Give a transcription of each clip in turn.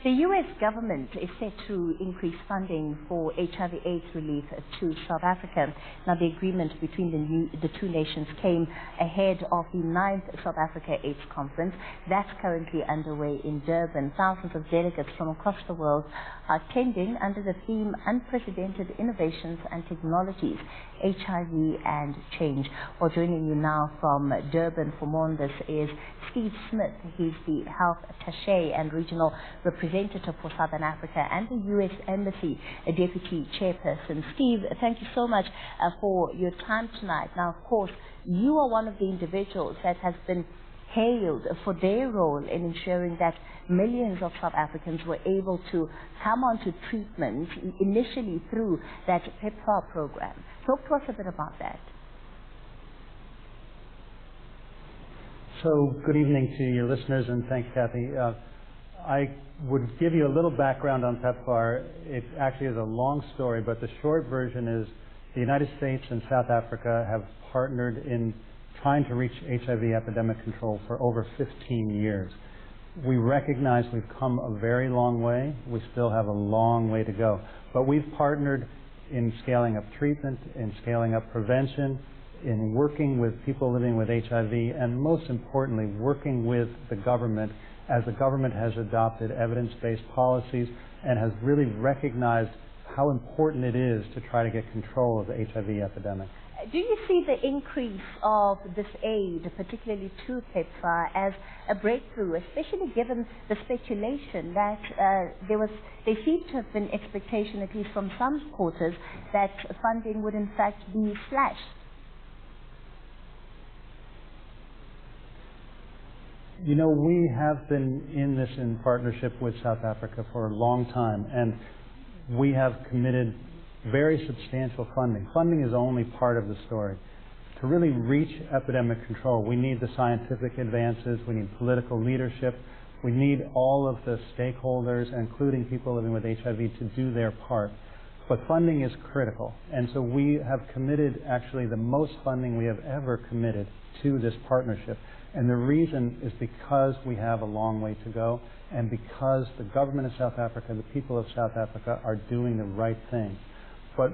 The U.S. government is set to increase funding for HIV/AIDS relief to South Africa. Now, the agreement between the two nations came ahead of the 9th South Africa AIDS Conference. That's currently underway in Durban. Thousands of delegates from across the world are attending under the theme Unprecedented Innovations and Technologies, HIV and Change. Well, joining you now from Durban for more on this is Steve Smith. He's the Health Attache and Regional Representative for Southern Africa and the U.S. Embassy, a Deputy Chairperson. Steve, thank you so much for your time tonight. Now, of course, you are one of the individuals that has been hailed for their role in ensuring that millions of South Africans were able to come onto treatment initially through that PEPFAR program. Talk to us a bit about that. So, good evening to your listeners, and thanks, Kathy. I would give you a little background on PEPFAR. It actually is a long story, but the short version is the United States and South Africa have partnered in trying to reach HIV epidemic control for over 15 years. We recognize we've come a very long way. We still have a long way to go. But we've partnered in scaling up treatment, in scaling up prevention, in working with people living with HIV, and most importantly, working with the government as the government has adopted evidence-based policies and has really recognized how important it is to try to get control of the HIV epidemic. Do you see the increase of this aid, particularly to PEPFAR, as a breakthrough, especially given the speculation that there seemed to have been expectation, at least from some quarters, that funding would in fact be slashed? You know, we have been in this in partnership with South Africa for a long time, and we have committed very substantial funding. Funding is only part of the story. To really reach epidemic control, we need the scientific advances, we need political leadership, we need all of the stakeholders, including people living with HIV, to do their part. But funding is critical, and so we have committed actually the most funding we have ever committed to this partnership. And the reason is because we have a long way to go, and because the government of South Africa, the people of South Africa, are doing the right thing. But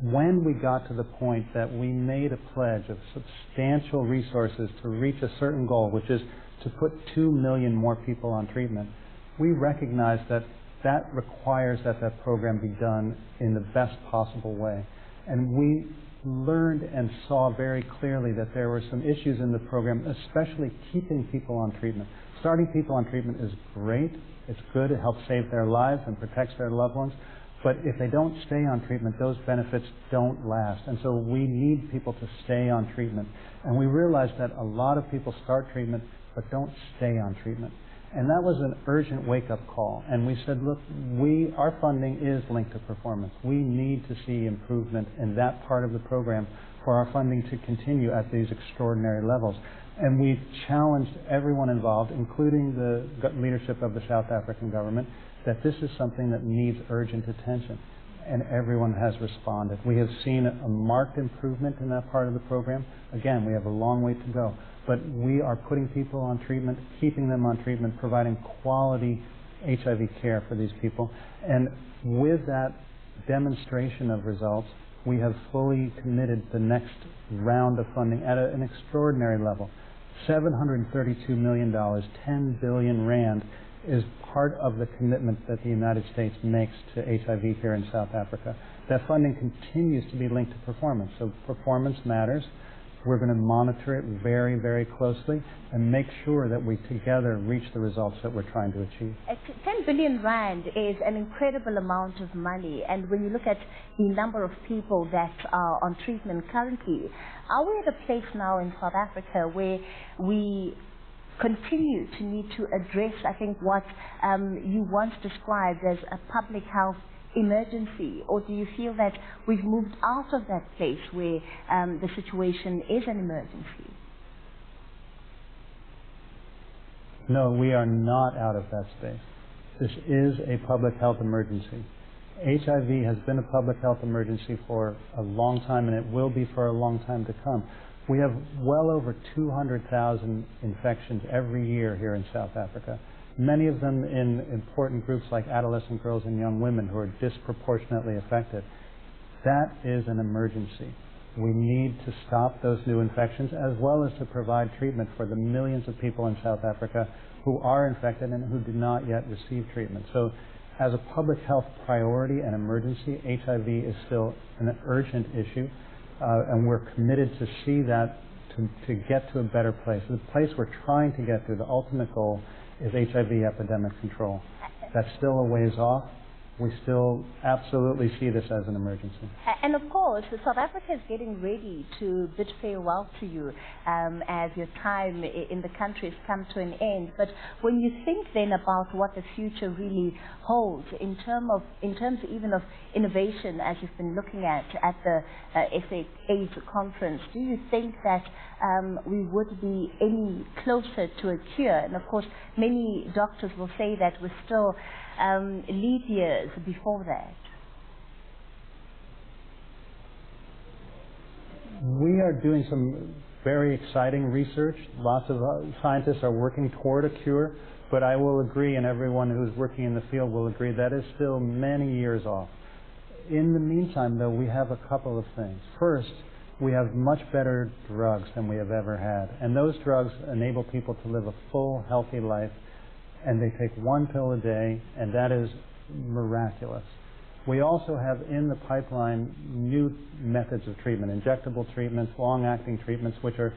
when we got to the point that we made a pledge of substantial resources to reach a certain goal, which is to put 2 million more people on treatment, we recognized that that requires that that program be done in the best possible way. And we learned and saw very clearly that there were some issues in the program, especially keeping people on treatment. Starting people on treatment is great. It's good. It helps save their lives and protects their loved ones. But if they don't stay on treatment, those benefits don't last. And so we need people to stay on treatment. And we realized that a lot of people start treatment but don't stay on treatment. And that was an urgent wake-up call. And we said, look, our funding is linked to performance. We need to see improvement in that part of the program for our funding to continue at these extraordinary levels. And we challenged everyone involved, including the leadership of the South African government, that this is something that needs urgent attention. And everyone has responded. We have seen a marked improvement in that part of the program. Again, we have a long way to go. But we are putting people on treatment, keeping them on treatment, providing quality HIV care for these people. And with that demonstration of results, we have fully committed the next round of funding at an extraordinary level. $732 million, 10 billion rand, is part of the commitment that the United States makes to HIV here in South Africa. That funding continues to be linked to performance. So performance matters. We're going to monitor it very, very closely and make sure that we together reach the results that we're trying to achieve. 10 billion rand is an incredible amount of money, and when you look at the number of people that are on treatment currently, are we at a place now in South Africa where we continue to need to address, I think, what you once described as a public health emergency, or do you feel that we've moved out of that place where the situation is an emergency? No, we are not out of that space. This is a public health emergency. HIV has been a public health emergency for a long time, and it will be for a long time to come. We have well over 200,000 infections every year here in South Africa. many of them in important groups like adolescent girls and young women who are disproportionately affected. That is an emergency. We need to stop those new infections as well as to provide treatment for the millions of people in South Africa who are infected and who do not yet receive treatment. So as a public health priority and emergency, HIV is still an urgent issue, and we're committed to see that to get to a better place. The place we're trying to get to, the ultimate goal, is HIV epidemic control. That's still a ways off. We still absolutely see this as an emergency. And of course, South Africa is getting ready to bid farewell to you as your time in the country has come to an end. But when you think then about what the future really holds in terms even of innovation, as you've been looking at the AIDS conference, do you think that we would be any closer to a cure? And of course, many doctors will say that we're still lead years before that. We are doing some very exciting research. Lots of scientists are working toward a cure, but I will agree, and everyone who's working in the field will agree, that is still many years off. In the meantime, though, we have a couple of things. First, we have much better drugs than we have ever had, and those drugs enable people to live a full, healthy life, and they take one pill a day, and that is miraculous. We also have in the pipeline new methods of treatment, injectable treatments, long-acting treatments, which are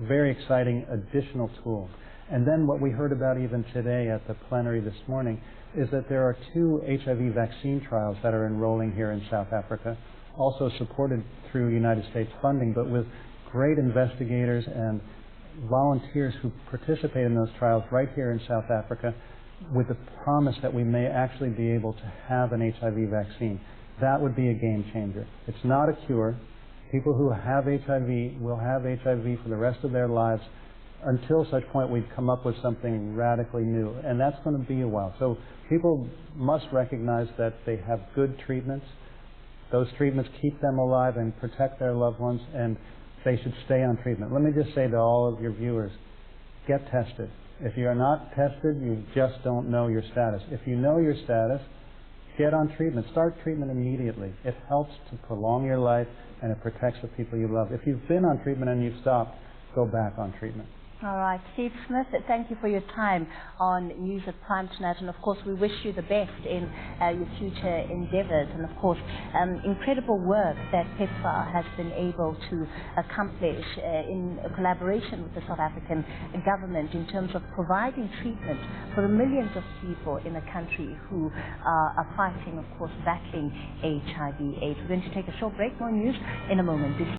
very exciting additional tools. And then what we heard about even today at the plenary this morning is that there are 2 HIV vaccine trials that are enrolling here in South Africa, also supported through United States funding, but with great investigators and volunteers who participate in those trials right here in South Africa, with the promise that we may actually be able to have an HIV vaccine. That would be a game changer. It's not a cure. People who have HIV will have HIV for the rest of their lives until such point we come up with something radically new, and that's going to be a while. So people must recognize that they have good treatments. Those treatments keep them alive and protect their loved ones, and they should stay on treatment. Let me just say to all of your viewers, get tested. If you are not tested, you just don't know your status. If you know your status, get on treatment. Start treatment immediately. It helps to prolong your life, and it protects the people you love. If you've been on treatment and you've stopped, go back on treatment. All right, Steve Smith, thank you for your time on News at Prime tonight, and of course we wish you the best in your future endeavours, and of course incredible work that PEPFAR has been able to accomplish in collaboration with the South African government in terms of providing treatment for the millions of people in the country who are fighting, of course, battling HIV/AIDS. We're going to take a short break. More news in a moment.